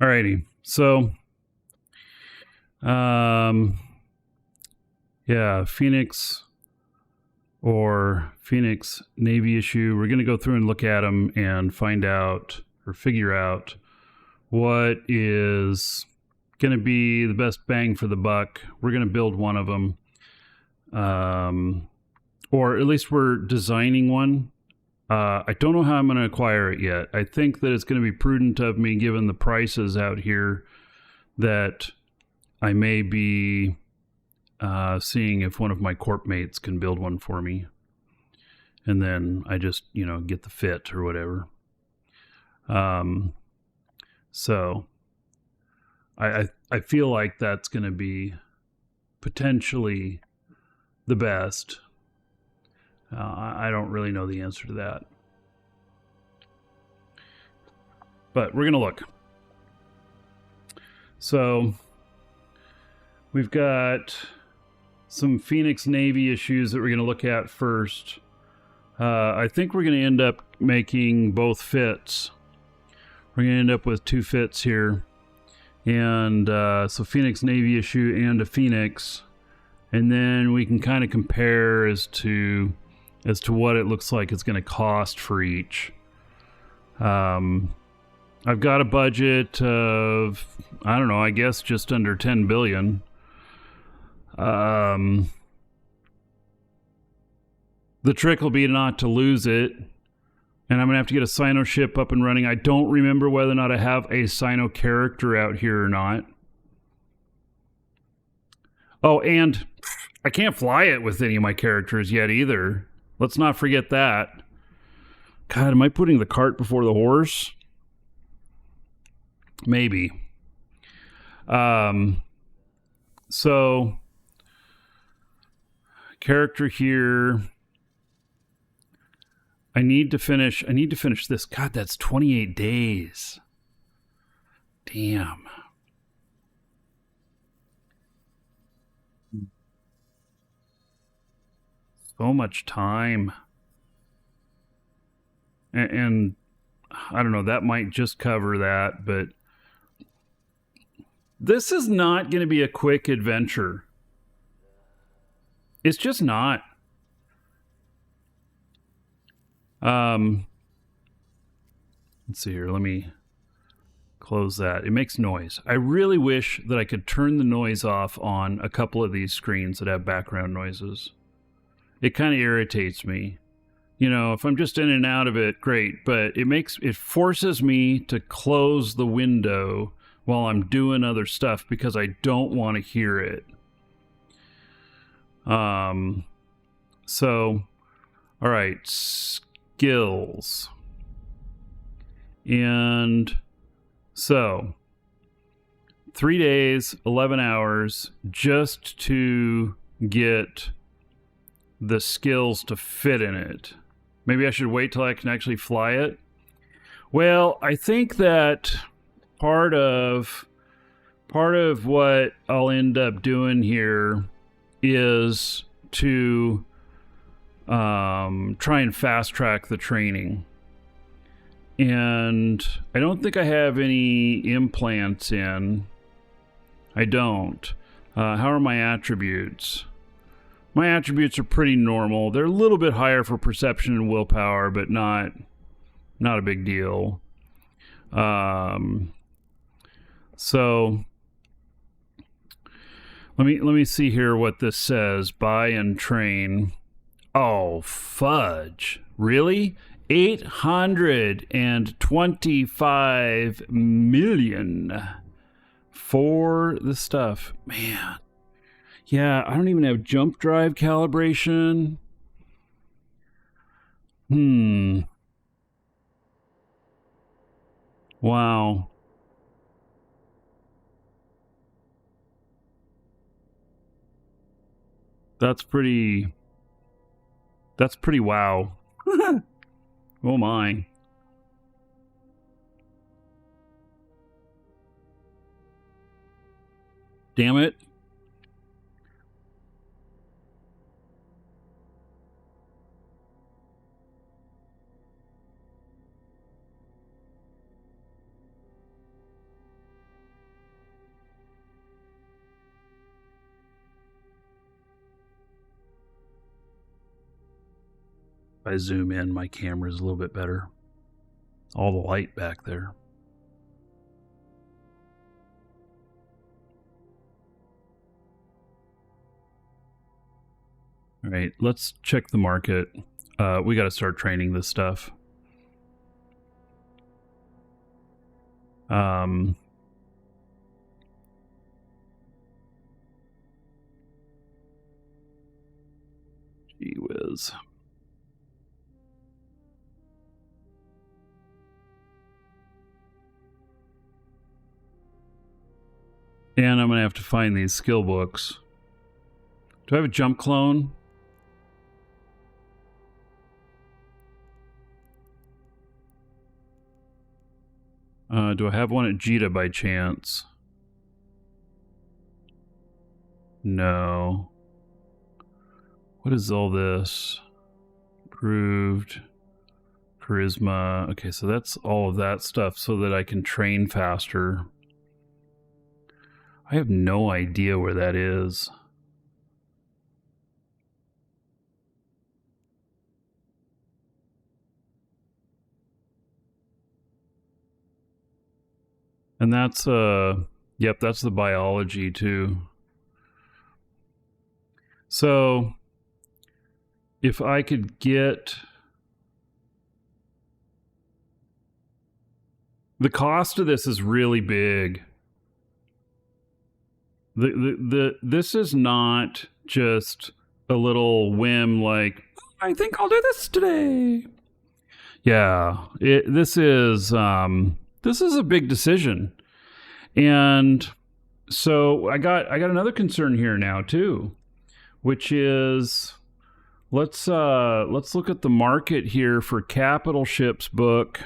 Alrighty, so yeah, Phoenix or Phoenix Navy issue. We're going to go through and look at them and find out or figure out what is going to be the best bang for the buck. We're going to build one of them, or at least we're designing one. I don't know how I'm going to acquire it yet. I think that it's going to be prudent of me, given the prices out here, that I may be seeing if one of my corp mates can build one for me. And then I just, get the fit or whatever. So I feel like that's going to be potentially the best. I don't really know the answer to that. But we're going to look. So we've got some Phoenix Navy issues that we're going to look at first. I think we're going to end up making both fits. We're going to end up with two fits here. And so Phoenix Navy issue and a Phoenix. And then we can kind of compare as to what it looks like it's going to cost for each. I've got a budget of, I don't know, I guess just under 10 billion. The trick will be not to lose it. And I'm going to have to get a Sino ship up and running. I don't remember whether or not I have a Sino character out here or not. Oh, and I can't fly it with any of my characters yet either. Let's not forget that. God, am I putting the cart before the horse? Maybe. So character here. I need to finish this. God, that's 28 days. Damn. So much time. And I don't know, that might just cover that, but this is not going to be a quick adventure. It's just not. Let's see here. Let me close that. It makes noise. I really wish that I could turn the noise off on a couple of these screens that have background noises. It kind of irritates me. If I'm just in and out of it, great, but it forces me to close the window while I'm doing other stuff because I don't want to hear it. So, all right, skills. And so 3 days, 11 hours just to get the skills to fit in it. Maybe I should wait till I can actually fly it. Well, I think that part of what I'll end up doing here is to try and fast track the training. And I don't think I have any implants in. I don't. How are my attributes? My attributes are pretty normal. They're a little bit higher for perception and willpower, but not a big deal. So let me see here what this says. Buy and train. Oh, fudge. Really? 825 million for the stuff. Man. Yeah, I don't even have jump drive calibration. Wow. That's pretty wow. Oh my. Damn it. If I zoom in, my camera's a little bit better. All the light back there. All right, let's check the market. We got to start training this stuff. Gee whiz. And I'm going to have to find these skill books. Do I have a jump clone? Do I have one at Jita by chance? No. What is all this? Improved. Charisma. Okay, so that's all of that stuff so that I can train faster. I have no idea where that is. And that's, yep, that's the biology too. So, if I could get... The cost of this is really big. This is not just a little whim like, I think I'll do this today. Yeah, this is a big decision. And so I got another concern here now too, which is let's look at the market here for capital ships book.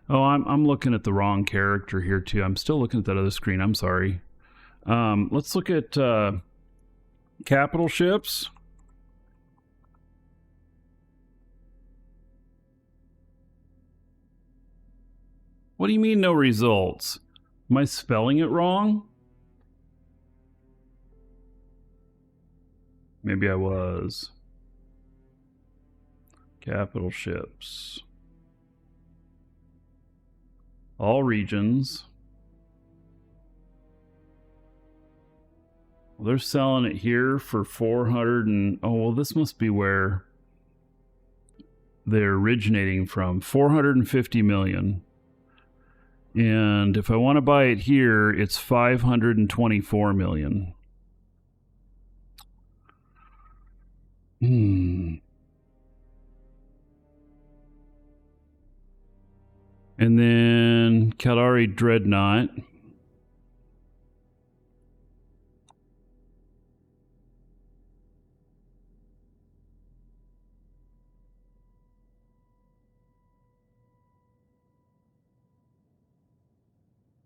Oh, I'm looking at the wrong character here too. I'm still looking at that other screen. I'm sorry. Let's look at capital ships. What do you mean no results? Am I spelling it wrong? Maybe I was. Capital ships. All regions. Well, they're selling it here for 400 and... Oh, well, this must be where they're originating from. 450 million. And if I want to buy it here, it's 524 million. And then Caldari Dreadnought.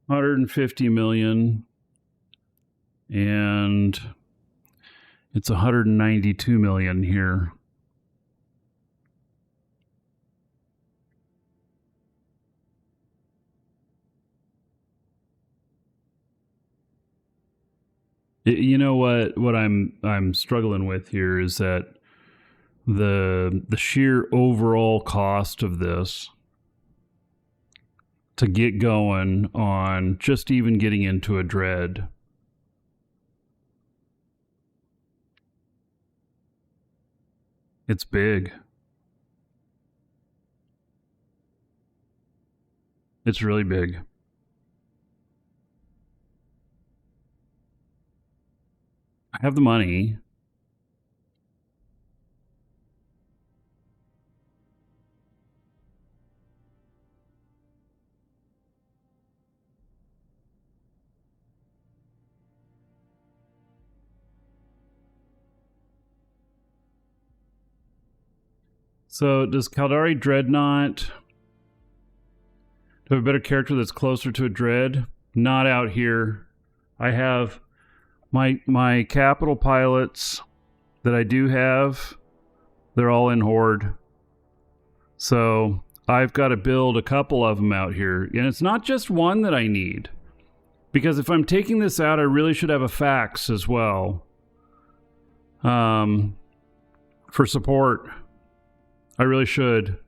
$150 million, and it's 192 million here. You know what I'm struggling with here is that the sheer overall cost of this to get going on just even getting into a dread. It's big. It's really big. I have the money. So does Caldari Dreadnought have a better character that's closer to a dread? Not out here. I have my capital pilots that I do have. They're all in Horde. So I've got to build a couple of them out here. And it's not just one that I need. Because if I'm taking this out, I really should have a fax as well. For support. I really should.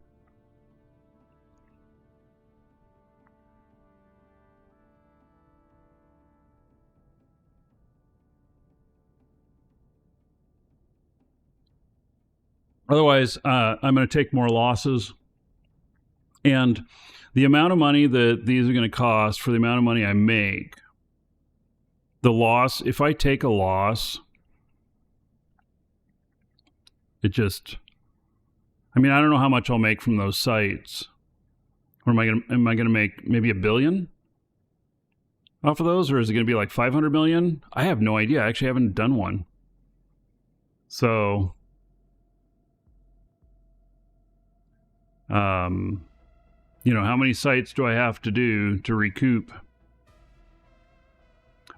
Otherwise, I'm going to take more losses. And the amount of money that these are going to cost for the amount of money I make, the loss, if I take a loss, it just, I mean, I don't know how much I'll make from those sites. Or am I going to make maybe $1 billion off of those? Or is it going to be like 500 million? I have no idea. I actually haven't done one. So, you know, how many sites do I have to do to recoup?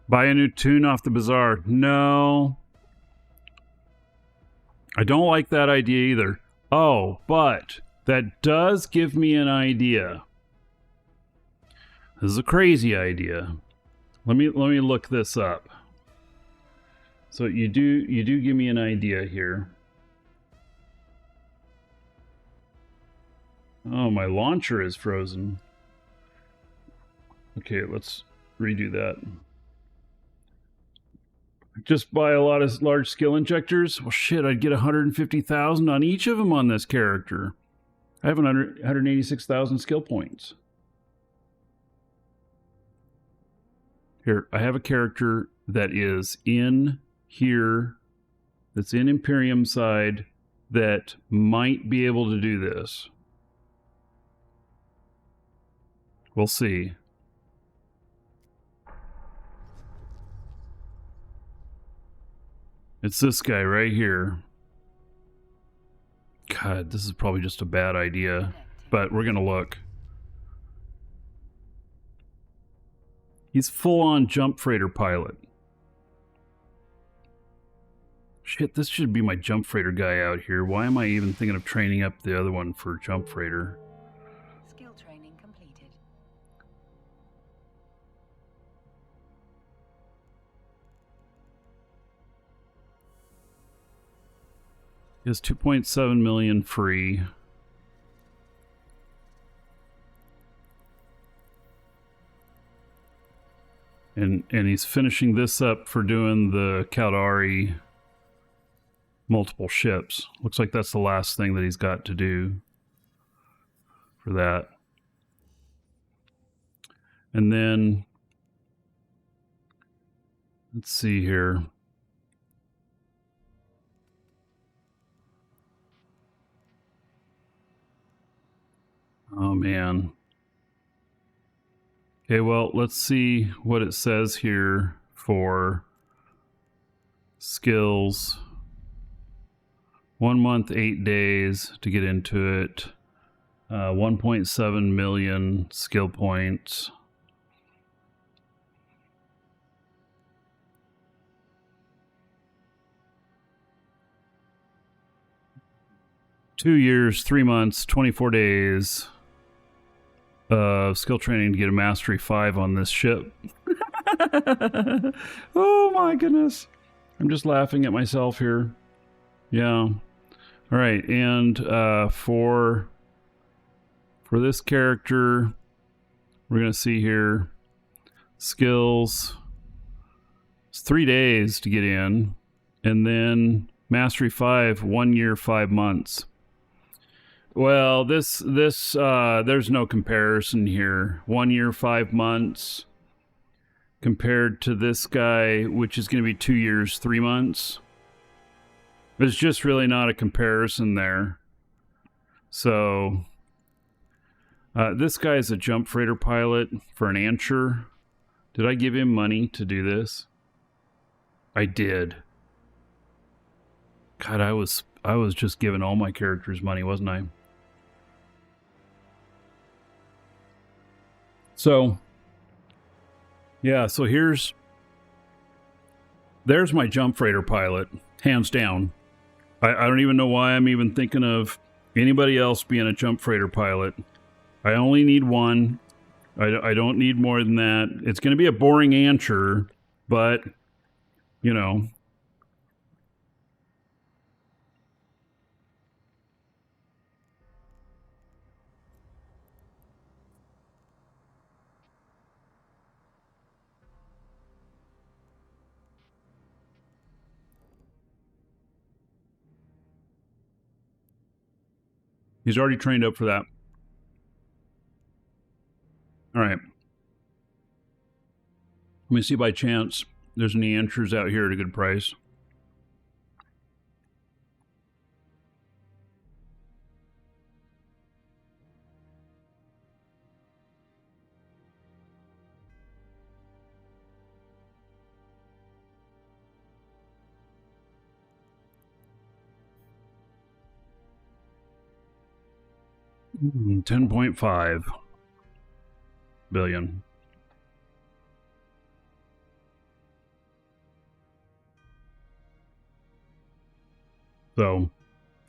Buy a new tune off the bazaar. No. I don't like that idea either. Oh, but that does give me an idea. This is a crazy idea. Let me look this up. So you do give me an idea here. Oh, my launcher is frozen. Okay, let's redo that. Just buy a lot of large skill injectors? Well, shit, I'd get 150,000 on each of them on this character. I have 186,000 skill points. Here, I have a character that is in here, that's in Imperium side, that might be able to do this. We'll see. It's this guy right here. God, this is probably just a bad idea, but we're gonna look. He's full-on jump freighter pilot. Shit, this should be my jump freighter guy out here. Why am I even thinking of training up the other one for jump freighter? Skill training completed. He has 2.7 million free. And he's finishing this up for doing the Caldari multiple ships. Looks like that's the last thing that he's got to do for that. And then, let's see here. Oh, man. Okay, well, let's see what it says here for skills. 1 month, 8 days to get into it. 1.7 million skill points. Two years, 3 months, 24 days of skill training to get a mastery 5 on this ship. Oh my goodness. I'm just laughing at myself here. Yeah. All right, and for this character, we're going to see here skills. It's 3 days to get in, and then mastery 5, 1 year, 5 months. Well, this there's no comparison here. 1 year, 5 months compared to this guy, which is going to be 2 years, 3 months. There's just really not a comparison there. So, this guy is a jump freighter pilot for an Ansher. Did I give him money to do this? I did. God, I was just giving all my characters money, wasn't I? So, yeah, so there's my jump freighter pilot, hands down. I don't even know why I'm even thinking of anybody else being a jump freighter pilot. I only need one. I don't need more than that. It's going to be a boring answer, but, you know. He's already trained up for that. All right. Let me see by chance there's any answers out here at a good price. $10.5 billion. So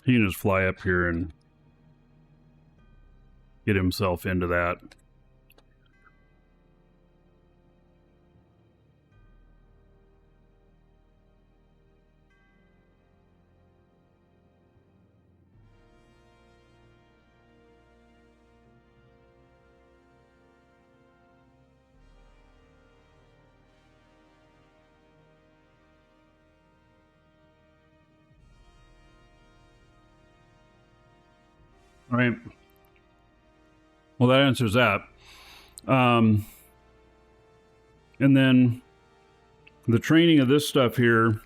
he can just fly up here and get himself into that. All right. Well, that answers that. And then the training of this stuff here.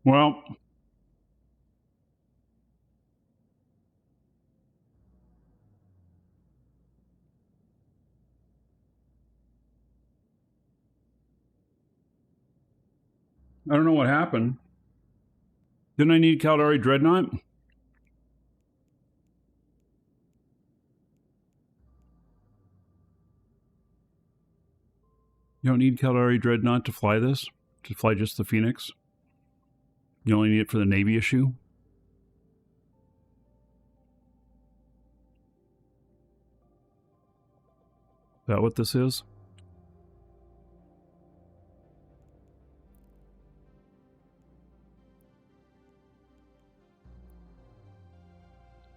Well, I don't know what happened. Didn't I need Caldari Dreadnought? You don't need Caldari Dreadnought to fly this? To fly just the Phoenix? You only need it for the Navy issue? Is that what this is?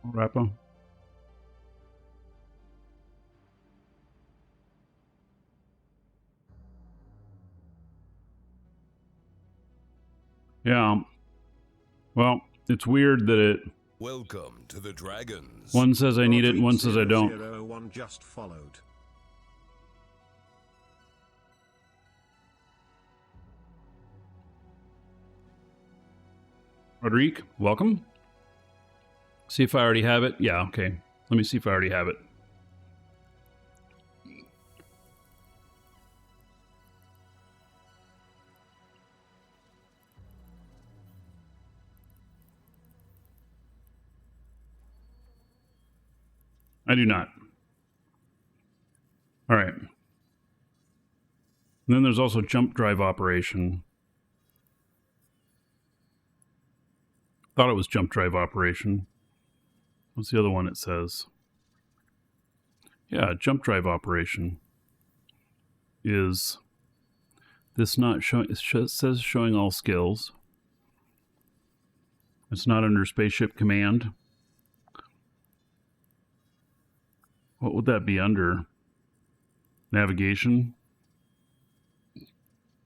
Rappa? Yeah. Well, it's weird that it... Welcome to the Dragons. One says I need it and one says I don't. 001 just followed. Rodrigue, welcome. See if I already have it. Yeah, okay. Let me see if I already have it. I do not. All right. And then there's also jump drive operation. Thought it was jump drive operation. What's the other one it says? Yeah, jump drive operation. Is this not showing? It says showing all skills. It's not under spaceship command. What would that be under? Navigation?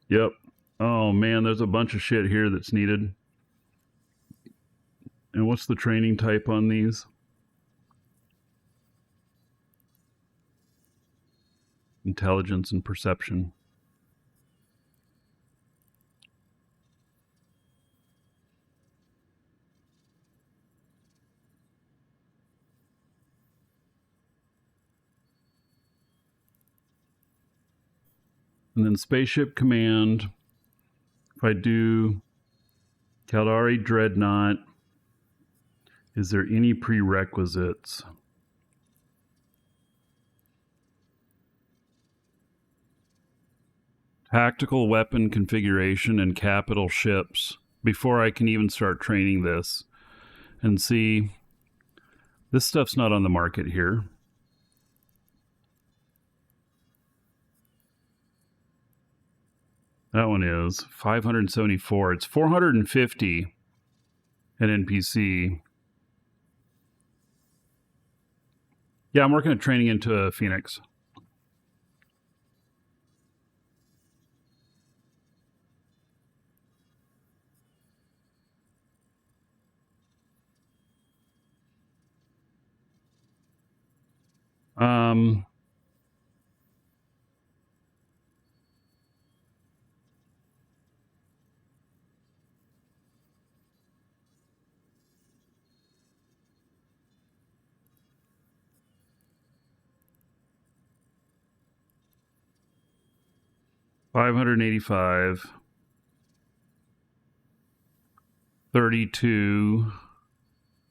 Yep. Oh man, there's a bunch of shit here that's needed. And what's the training type on these? Intelligence and perception. And then Spaceship Command. If I do Caldari Dreadnought, is there any prerequisites? Tactical weapon configuration and capital ships before I can even start training this. And see, this stuff's not on the market here. That one is 574. It's 450 at NPC. Yeah, I'm working at training into a Phoenix. $585, 32.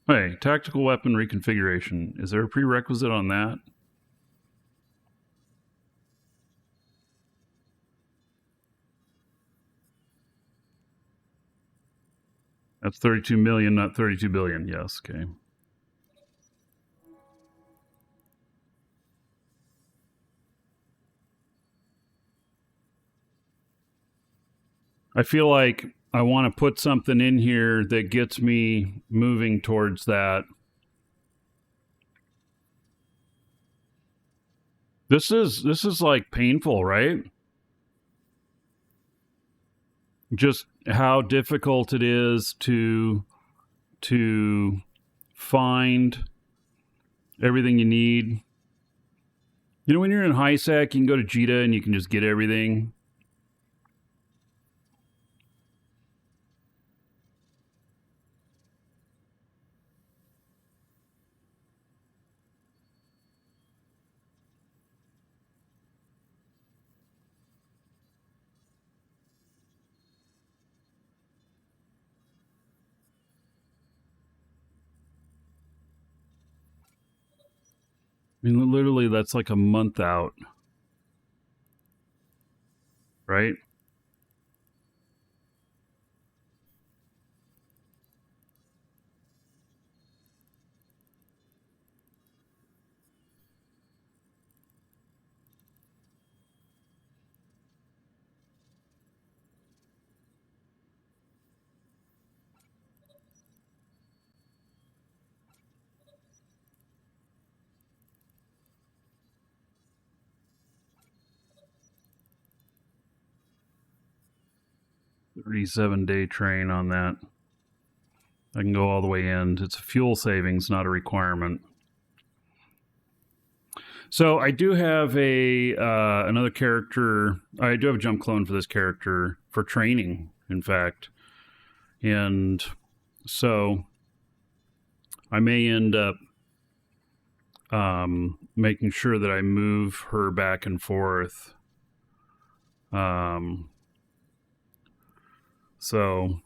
Hey, tactical weapon reconfiguration. Is there a prerequisite on that? That's 32 million, not 32 billion. Yes, okay. I feel like I want to put something in here that gets me moving towards that. This is like painful, right? Just how difficult it is to find everything you need. You know, when you're in high sec, you can go to JITA and you can just get everything. I mean, literally, that's like a month out, right? $37-day train on that. I can go all the way in. It's a fuel savings, not a requirement. So I do have a another character. I do have a jump clone for this character for training, in fact. And so I may end up making sure that I move her back and forth. So,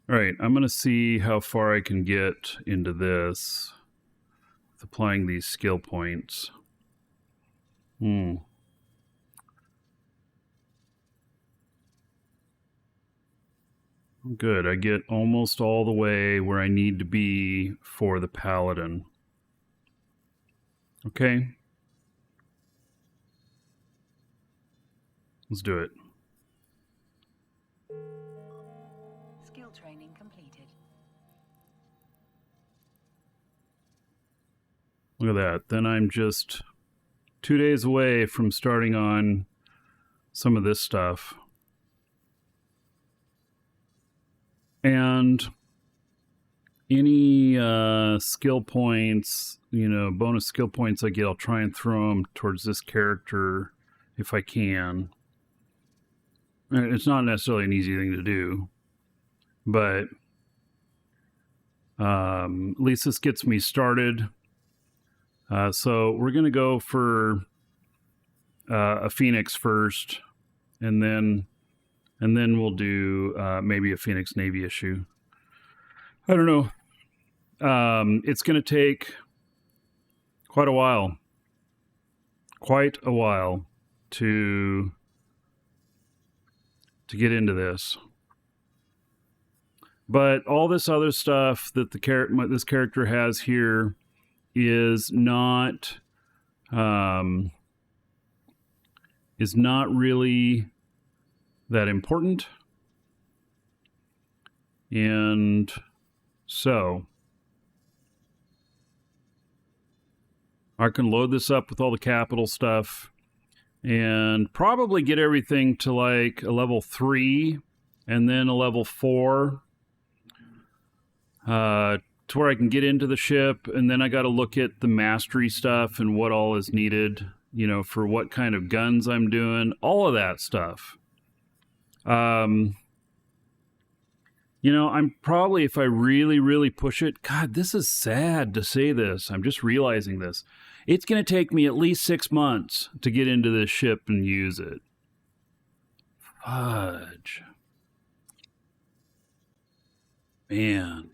all right, I'm going to see how far I can get into this with applying these skill points. Good, I get almost all the way where I need to be for the Paladin. Okay. Let's do it. Skill training completed. Look at that. Then I'm just 2 days away from starting on some of this stuff. And any skill points, you know, bonus skill points I get, I'll try and throw them towards this character if I can. It's not necessarily an easy thing to do, but at least this gets me started. So we're going to go for a Phoenix first, and then we'll do maybe a Phoenix Navy issue. I don't know. It's going to take quite a while to get into this. But all this other stuff that this character has here is not really that important. And so I can load this up with all the capital stuff and probably get everything to like a level 3 and then a level 4 to where I can get into the ship. And then I got to look at the mastery stuff and what all is needed, you know, for what kind of guns I'm doing, all of that stuff. You know, I'm probably, if I really, really push it, God, this is sad to say this. I'm just realizing this. It's going to take me at least 6 months to get into this ship and use it. Fudge. Man.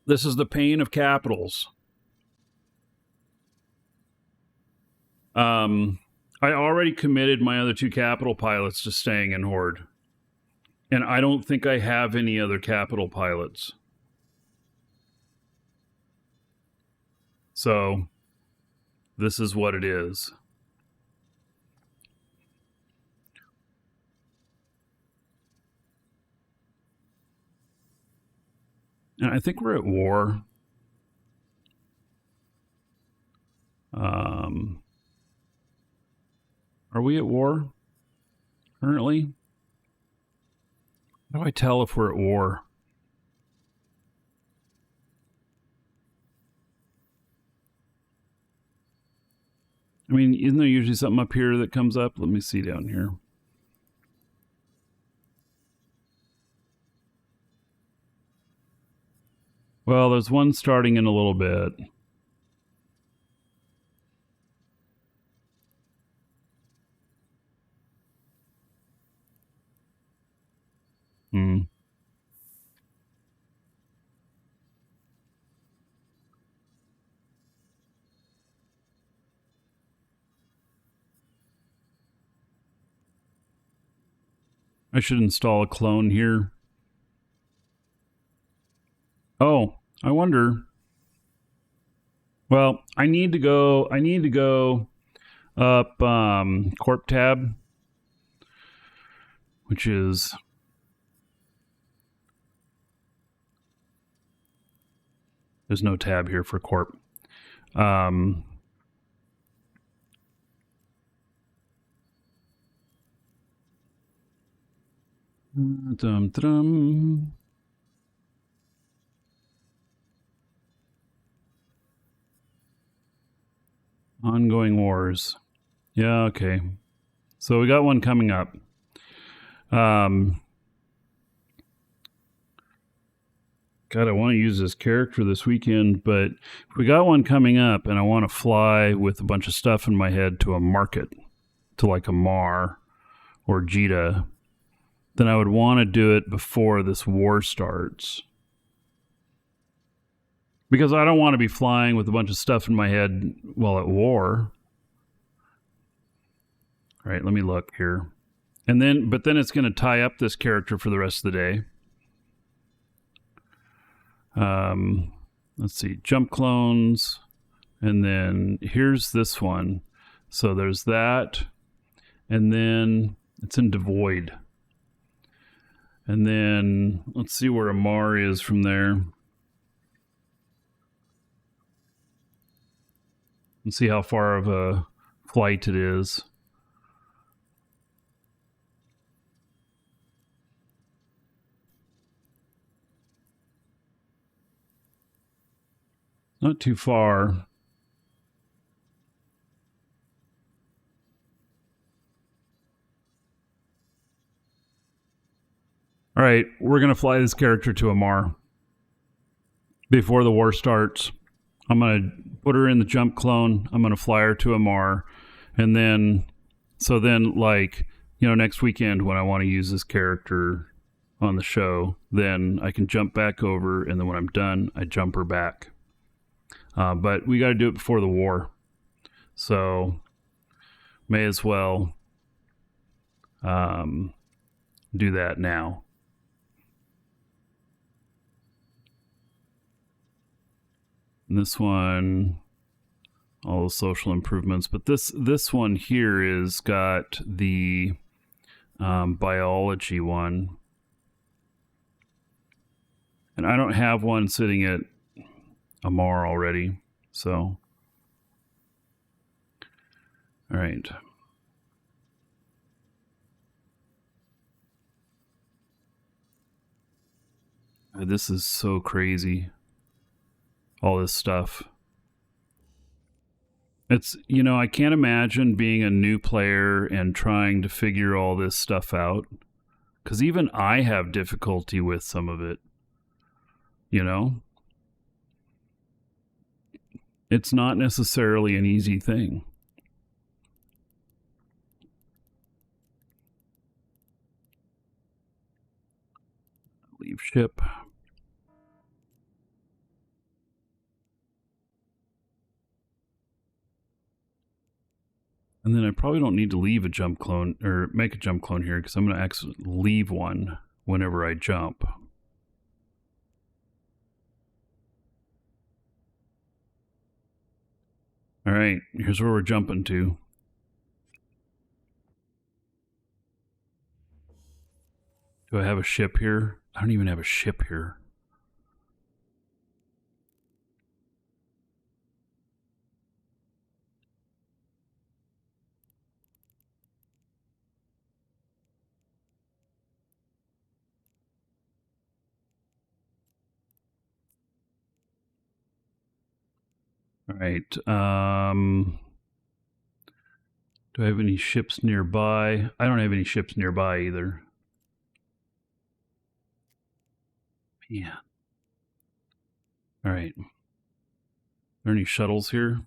This is the pain of capitals. I already committed my other 2 capital pilots to staying in Horde. And I don't think I have any other capital pilots. So, this is what it is. And I think we're at war. Are we at war currently? How do I tell if we're at war? I mean, isn't there usually something up here that comes up? Let me see down here. Well, there's one starting in a little bit. I should install a clone here. Oh, I wonder. Well, I need to go up Corp tab, which is there's no tab here for Corp. Ongoing wars. Yeah, okay. So we got one coming up. God, I want to use this character this weekend, but if we got one coming up and I want to fly with a bunch of stuff in my head to a market, to like a Mar or Jita, then I would want to do it before this war starts. Because I don't want to be flying with a bunch of stuff in my head while at war. All right, let me look here. But then it's going to tie up this character for the rest of the day. Let's see, jump clones. And then here's this one. So there's that. And then it's in devoid. And then let's see where Amar is from there. And see how far of a flight it is. Not too far. All right, we're going to fly this character to Amar. before the war starts. I'm going to put her in the jump clone. I'm going to fly her to Amar. And then, so then, like, you know, next weekend when I want to use this character on the show, then I can jump back over. And then when I'm done, I jump her back. But we got to do it before the war. So may as well do that now. And this one, all the social improvements, but this one here is got the biology one, and I don't have one sitting at Amar already, so all right. This is so crazy. All this stuff. It's, you know, I can't imagine being a new player and trying to figure all this stuff out. Because even I have difficulty with some of it. You know? It's not necessarily an easy thing. Leave ship. And then I probably don't need to leave a jump clone or make a jump clone here because I'm going to actually leave one whenever I jump. All right, here's where we're jumping to. Do I have a ship here? I don't even have a ship here. All right. Do I have any ships nearby? I don't have any ships nearby either. Yeah. All right. Are there any shuttles here?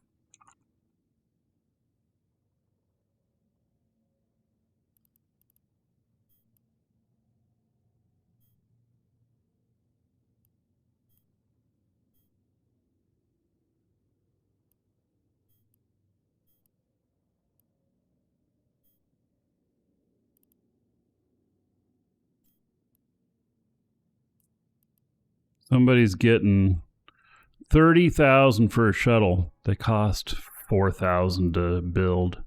Somebody's getting 30,000 for a shuttle. They cost 4,000 to build.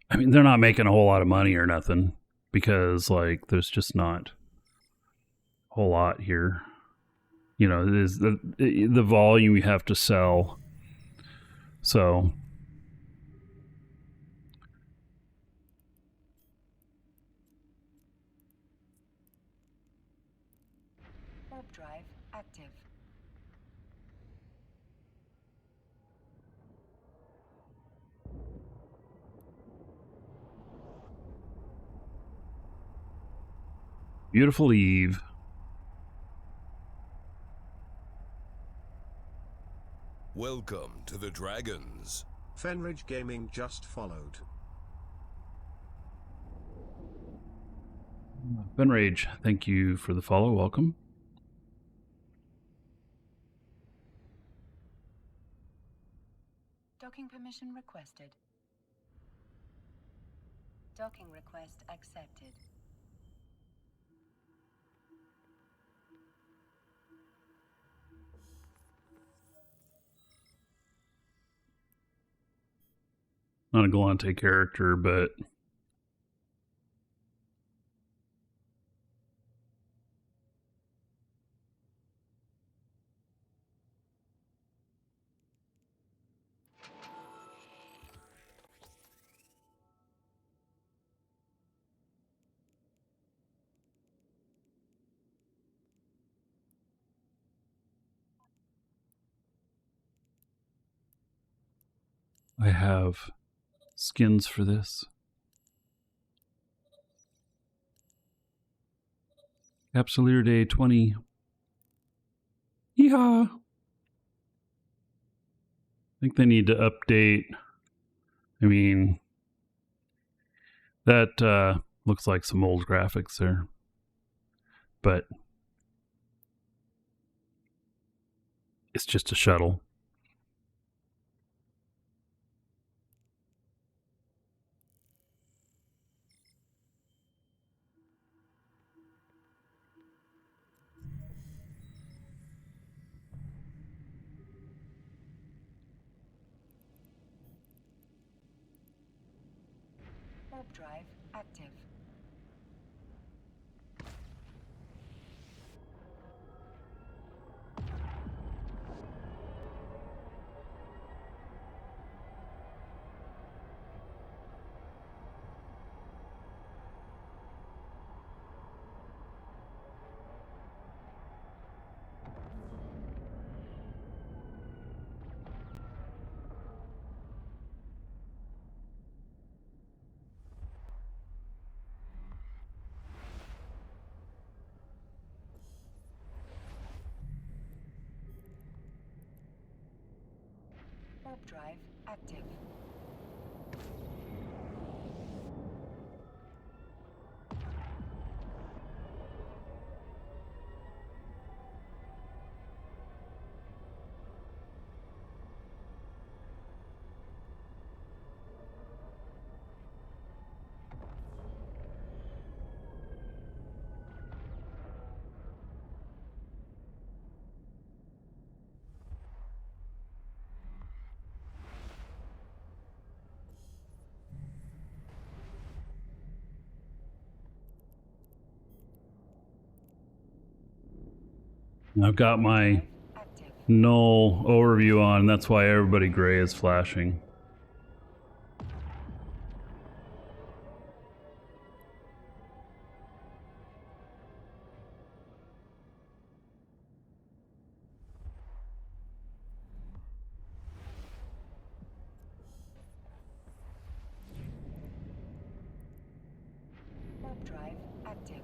I mean, they're not making a whole lot of money or nothing because, like, there's just not a whole lot here. You know, it is the volume you have to sell. So, Warp drive active. beautiful eve. Welcome to the Dragons. Finalizing Gaming just followed. Benrage, thank you for the follow. Welcome. Docking permission requested. Docking request accepted. Not a Galante character, but I have skins for this. Capsuleer Day 20. Yeehaw! think they need to update. I mean, that looks like some old graphics there. But it's just a shuttle. Warp drive active. Warp drive active. I've got my Active. null overview on, and that's why everybody gray is flashing. Warp drive active.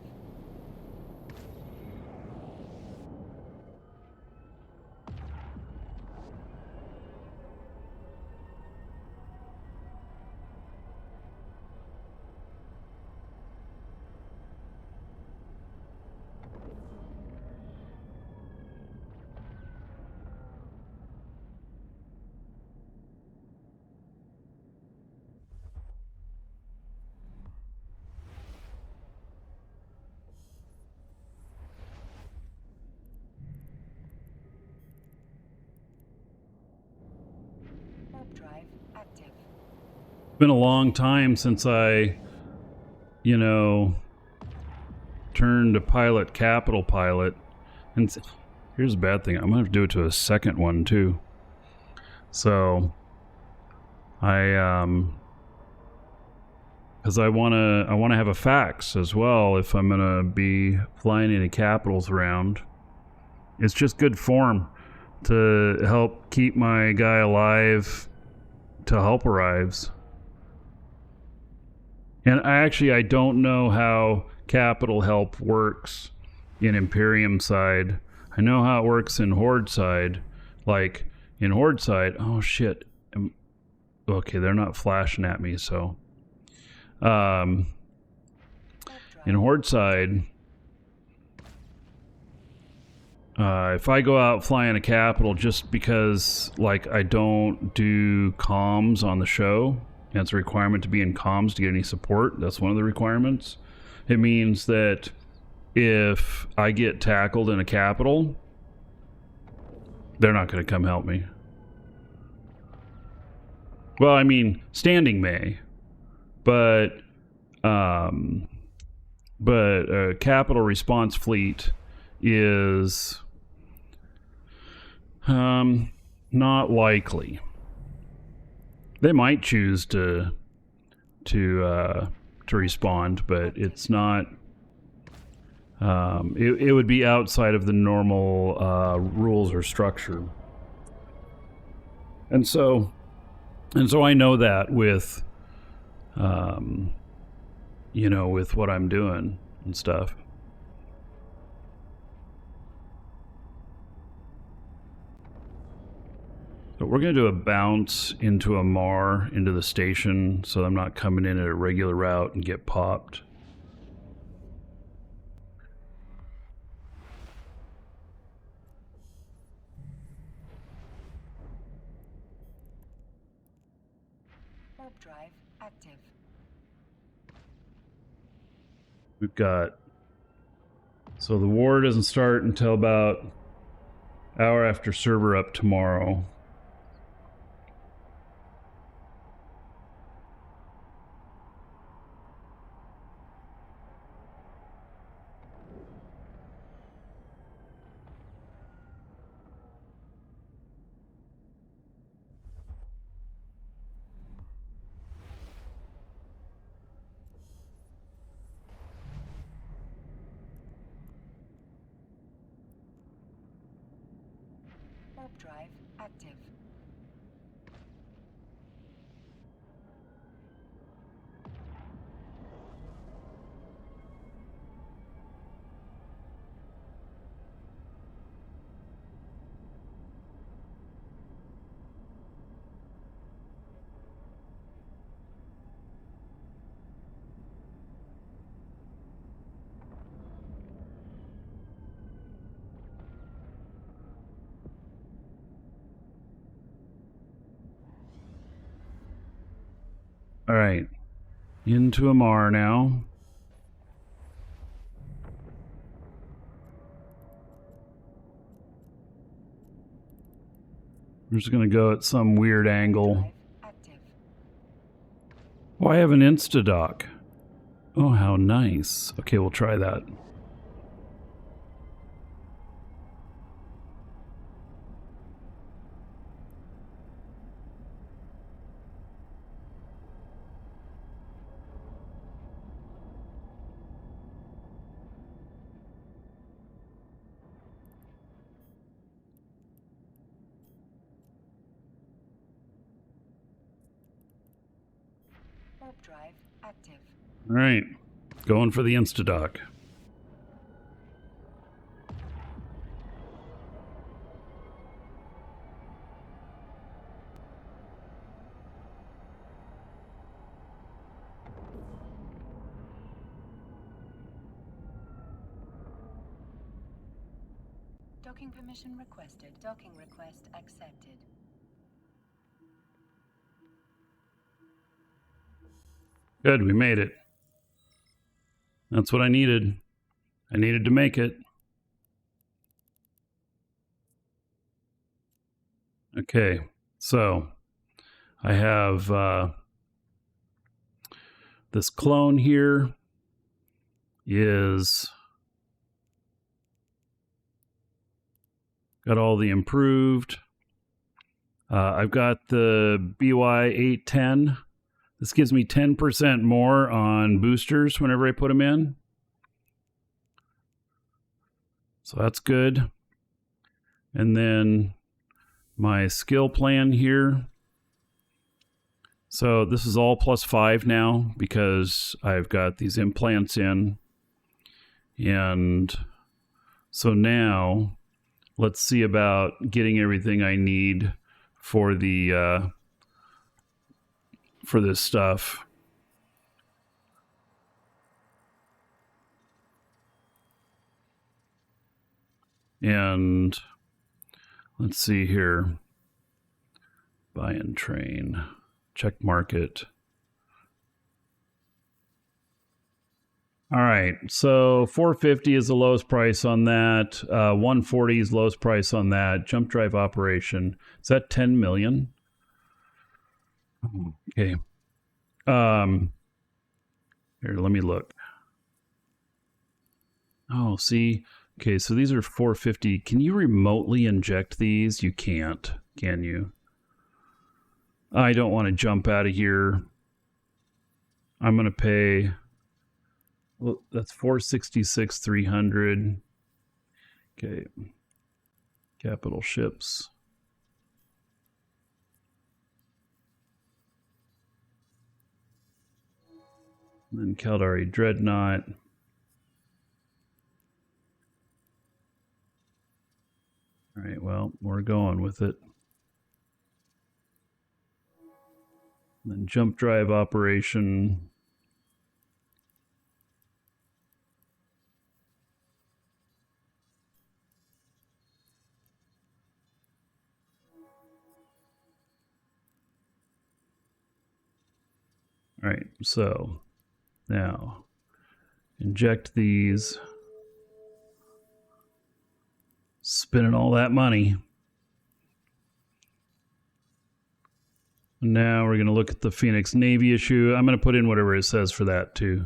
Warp drive active. It's been a long time since I, turned to pilot capital pilot. And here's a bad thing. I'm going to have to do it to a second one too. So because I want to have a fax as well if I'm going to be flying any capitals around. It's just good form to help keep my guy alive till help arrives. And I don't know how capital help works in Imperium side. I know how it works in Horde side. Like in Horde side, oh shit. Okay, they're not flashing at me, so in Horde side, if I go out flying a capital just because like I don't do comms on the show, and it's a requirement to be in comms to get any support, that's one of the requirements. It means that if I get tackled in a capital, they're not going to come help me. Well, I mean, standing may, but a capital response fleet is not likely. They might choose to respond, but it's not. It would be outside of the normal rules or structure, and so I know that with with what I'm doing and stuff. But we're going to do a bounce into a Mar into the station so I'm not coming in at a regular route and get popped. Warp drive active. We've got... So the war doesn't start until about hour after server up tomorrow. Warp drive active. All right, into a Mar now. We're just going to go at some weird angle. Drive active. Oh, I have an Instadock. Oh, how nice. Okay, we'll try that. Warp drive active. All right, going for the Instadock. Docking permission requested. Docking request accepted. Good, we made it. That's what I needed. I needed to make it. Okay, so I have this clone here is got all the improved. I've got the BY 810. This gives me 10% more on boosters whenever I put them in. So that's good. And then my skill plan here. So this is all +5 now because I've got these implants in. And so now let's see about getting everything I need for the for this stuff. And let's see here. Buy and train. Check market. All right, so 450 is the lowest price on that. 140 is the lowest price on that. Jump drive operation. Is that 10 million? Okay. Here, let me look. Oh, see. Okay, so these are 450. Can you remotely inject these? You can't, can you? I don't want to jump out of here. I'm going to pay... Well, that's 466, 300. Okay. Capital ships. And then Caldari Dreadnought. All right, well, we're going with it. Then jump drive operation. All right, so now inject these, spending all that money. Now we're going to look at the Phoenix Navy issue. I'm going to put in whatever it says for that too.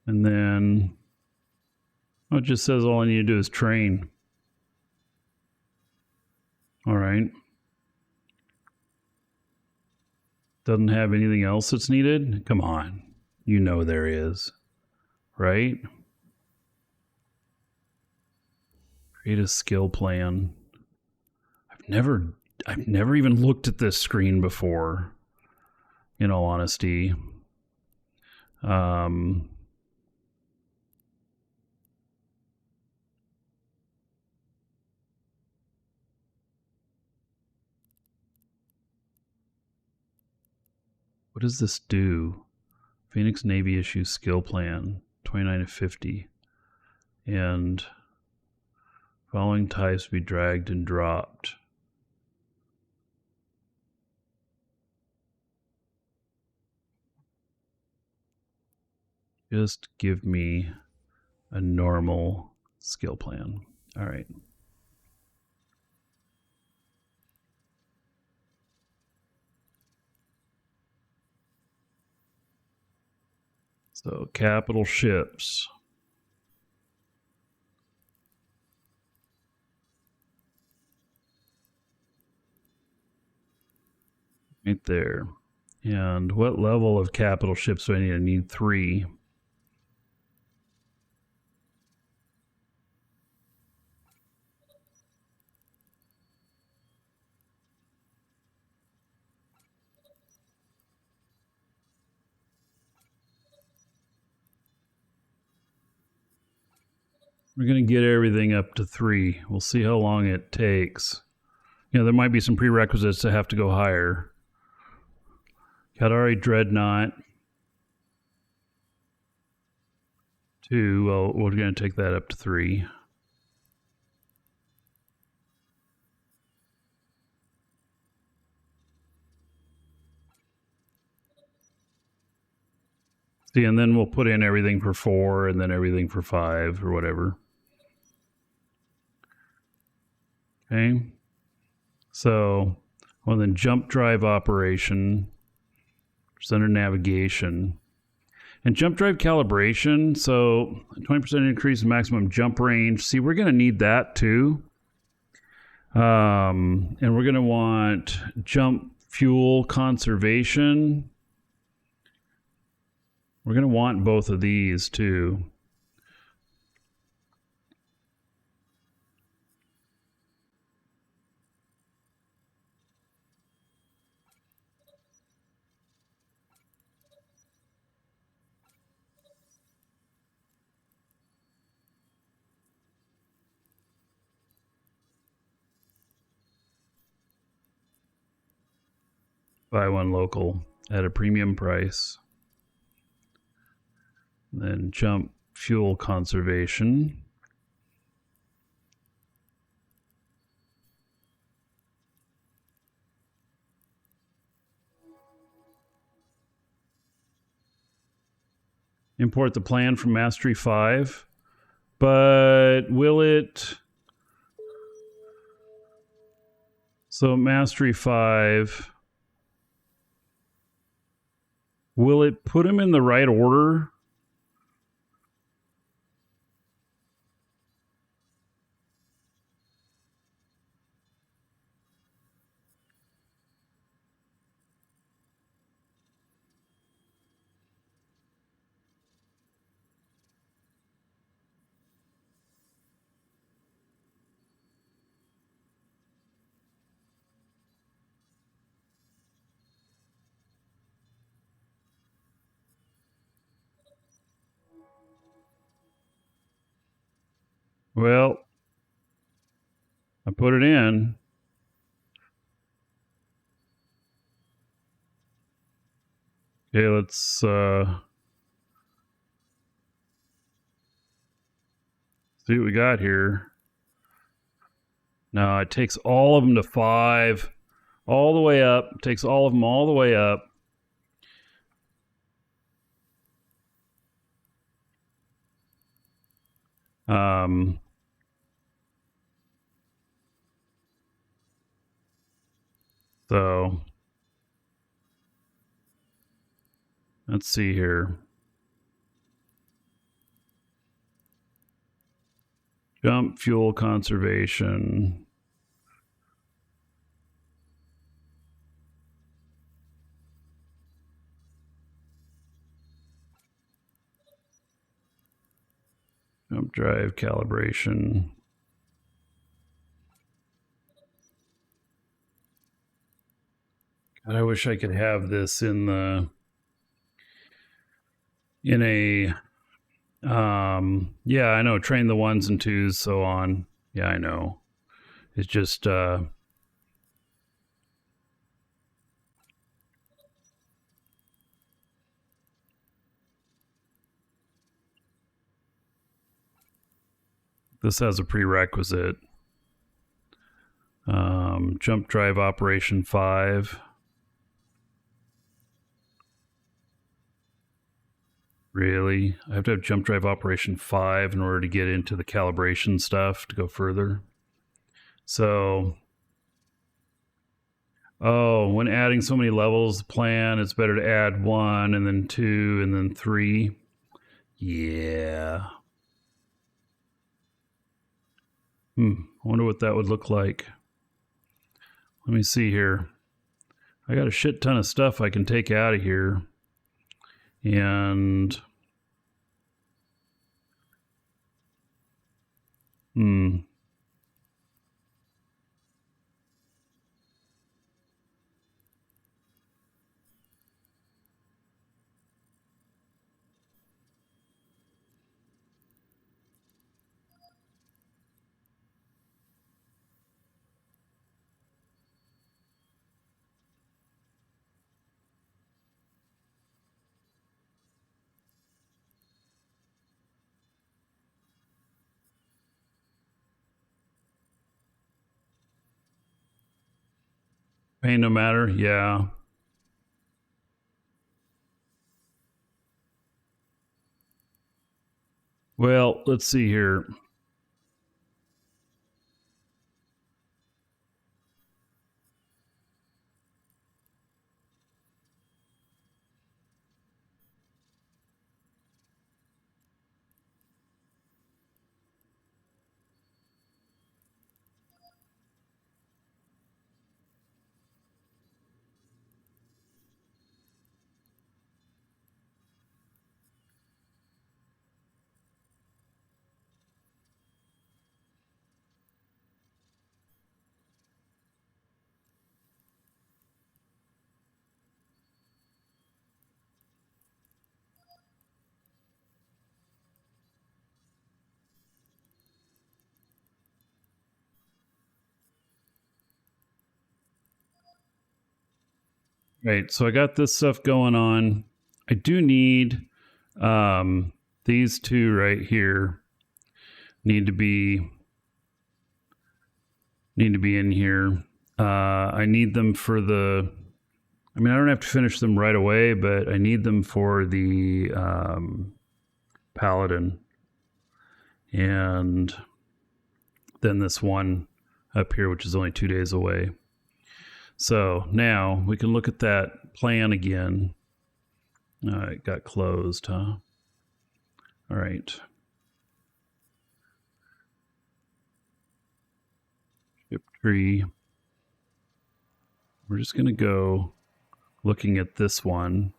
And then it just says all I need to do is train. All right. Doesn't have anything else that's needed? Come on. You know there is. Right? Create a skill plan. I've never even looked at this screen before, in all honesty. What does this do? Phoenix Navy issue skill plan, 29 of 50. And following types be dragged and dropped. Just give me a normal skill plan. All right. So capital ships. Right there. And what level of capital ships do I need? I need 3. We're going to get everything up to 3. We'll see how long it takes. You know, there might be some prerequisites that have to go higher. Kadari Dreadnought. 2. Well, we're going to take that up to 3. See, and then we'll put in everything for 4 and then everything for 5 or whatever. Okay. So, well, then jump drive operation, center navigation, and jump drive calibration. So 20% increase in maximum jump range. See, we're going to need that too. And we're going to want jump fuel conservation. We're going to want both of these too. Buy one local at a premium price. Then jump fuel conservation. Import the plan from Mastery 5. But will it... So Mastery 5... Will it put them in the right order? Well, I put it in. Okay, let's see what we got here. No, it takes all of them to 5, all the way up. It takes all of them all the way up. So let's see here. Jump fuel conservation. Jump drive calibration. God, I wish I could have this in a yeah, I know, train the 1s and 2s, so on. Yeah, I know. It's just this has a prerequisite. Jump drive operation 5. Really? I have to have jump drive operation 5 in order to get into the calibration stuff to go further. So, oh, when adding so many levels plan, it's better to add 1 and then 2 and then 3. Yeah. I wonder what that would look like. Let me see here. I got a shit ton of stuff I can take out of here. And pain no matter, yeah. Well, let's see here. Right, so I got this stuff going on. I do need these two right here need to be in here. I need them for the, I mean, I don't have to finish them right away, but I need them for the Paladin. And then this one up here, which is only 2 days away. So now we can look at that plan again. It got closed, huh? All right. Ship tree. We're just going to go looking at this one.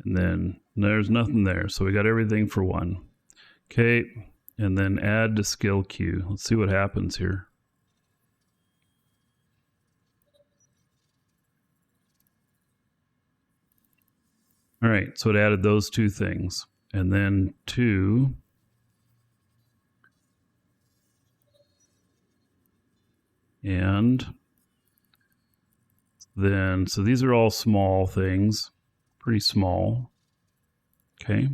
And then there's nothing there. So we got everything for 1. Okay, and then add to skill queue. Let's see what happens here. All right, so it added those two things. And then 2. And then, so these are all small things, pretty small. Okay.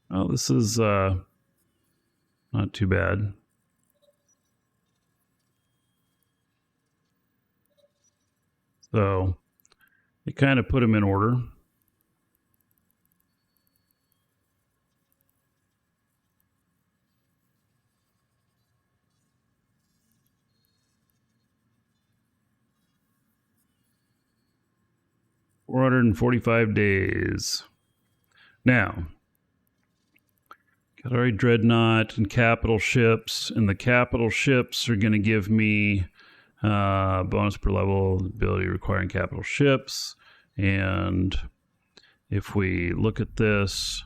Oh, this is not too bad. So it kind of put them in order. $445 days. Now, Category Dreadnought and capital ships, and the capital ships are going to give me bonus per level ability requiring capital ships. And if we look at this,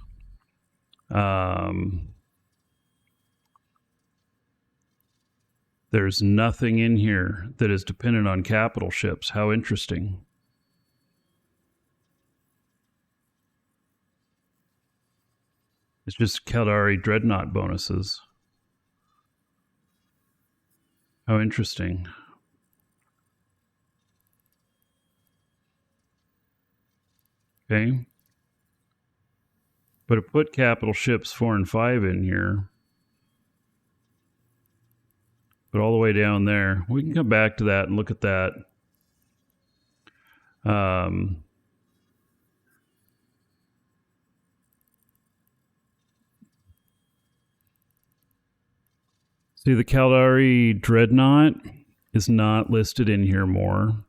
there's nothing in here that is dependent on capital ships. How interesting. It's just Caldari Dreadnought bonuses. How interesting. Okay. But it put capital ships 4 and 5 in here. But all the way down there. We can come back to that and look at that. See, the Caldari Dreadnought is not listed in here more.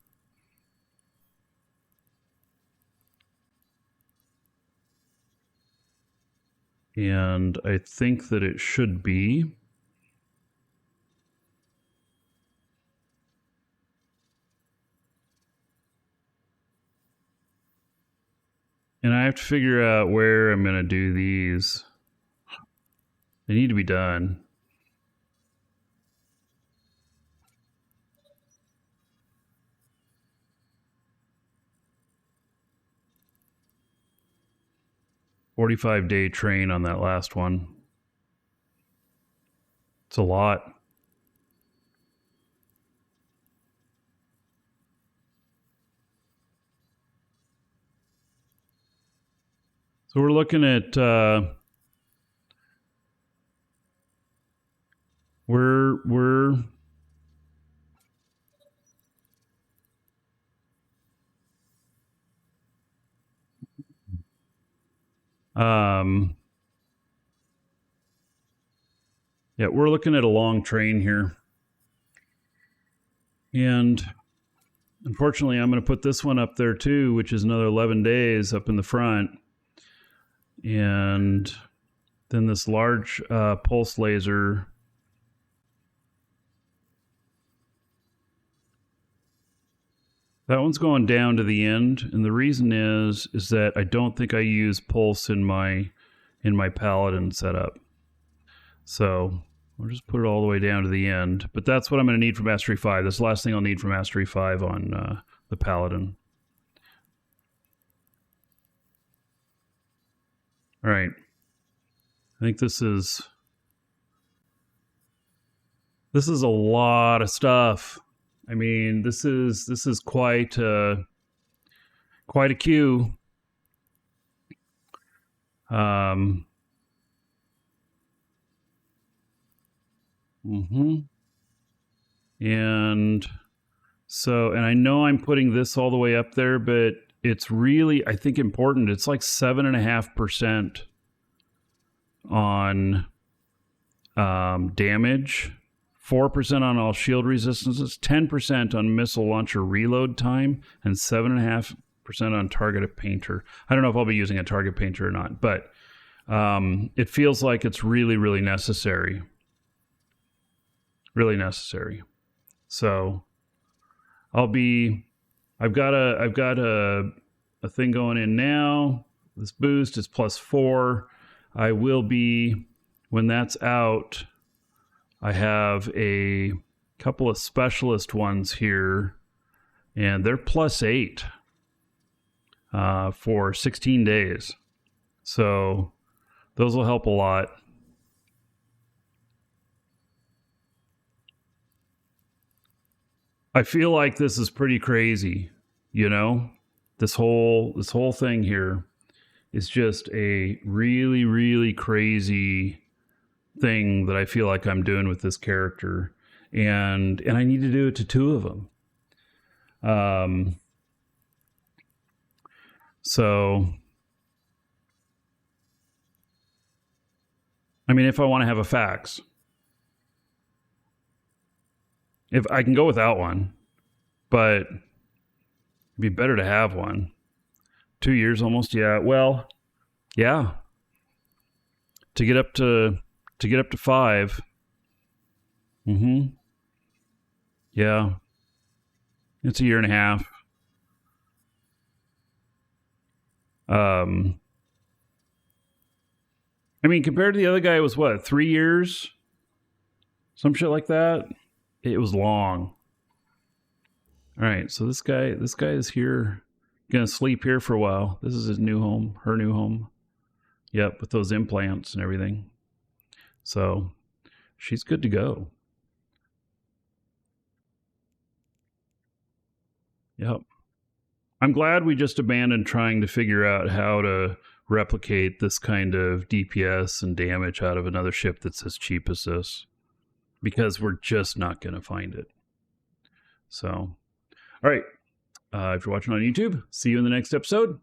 And I think that it should be. And I have to figure out where I'm going to do these. They need to be done. $45-day train on that last one. It's a lot. So we're looking at we're yeah, we're looking at a long train here. And unfortunately, I'm going to put this one up there too, which is another 11 days up in the front. And then this large pulse laser. That one's going down to the end, and the reason is that I don't think I use pulse in my paladin setup. So we'll just put it all the way down to the end. But that's what I'm going to need for Mastery 5. That's the last thing I'll need for Mastery 5 on the paladin. All right. I think this is a lot of stuff. I mean, this is quite a queue. And so, and I know I'm putting this all the way up there, but it's really, I think, important. It's like 7.5% on damage, 4% on all shield resistances, 10% on missile launcher reload time, and 7.5% on target painter. I don't know if I'll be using a target painter or not, but it feels like it's really, really necessary. Really necessary. So I've got a thing going in now. This boost is +4. I will be, when that's out, I have a couple of specialist ones here, and they're +8 for 16 days. So those will help a lot. I feel like this is pretty crazy, you know? This whole thing here is just a really, really crazy thing that I feel like I'm doing with this character. And I need to do it to 2 of them. So, I mean, if I want to have a fax, if I can go without one, but it'd be better to have one. 2 years almost, yeah. Well, yeah. To get up to 5. Yeah. It's a year and a half. I mean, compared to the other guy, it was what, 3 years? Some shit like that. It was long. All right, so this guy is here, gonna sleep here for a while. This is his new home, her new home. Yep, with those implants and everything. So she's good to go. Yep. I'm glad we just abandoned trying to figure out how to replicate this kind of DPS and damage out of another ship that's as cheap as this, because we're just not going to find it. So, all right. If you're watching on YouTube, see you in the next episode.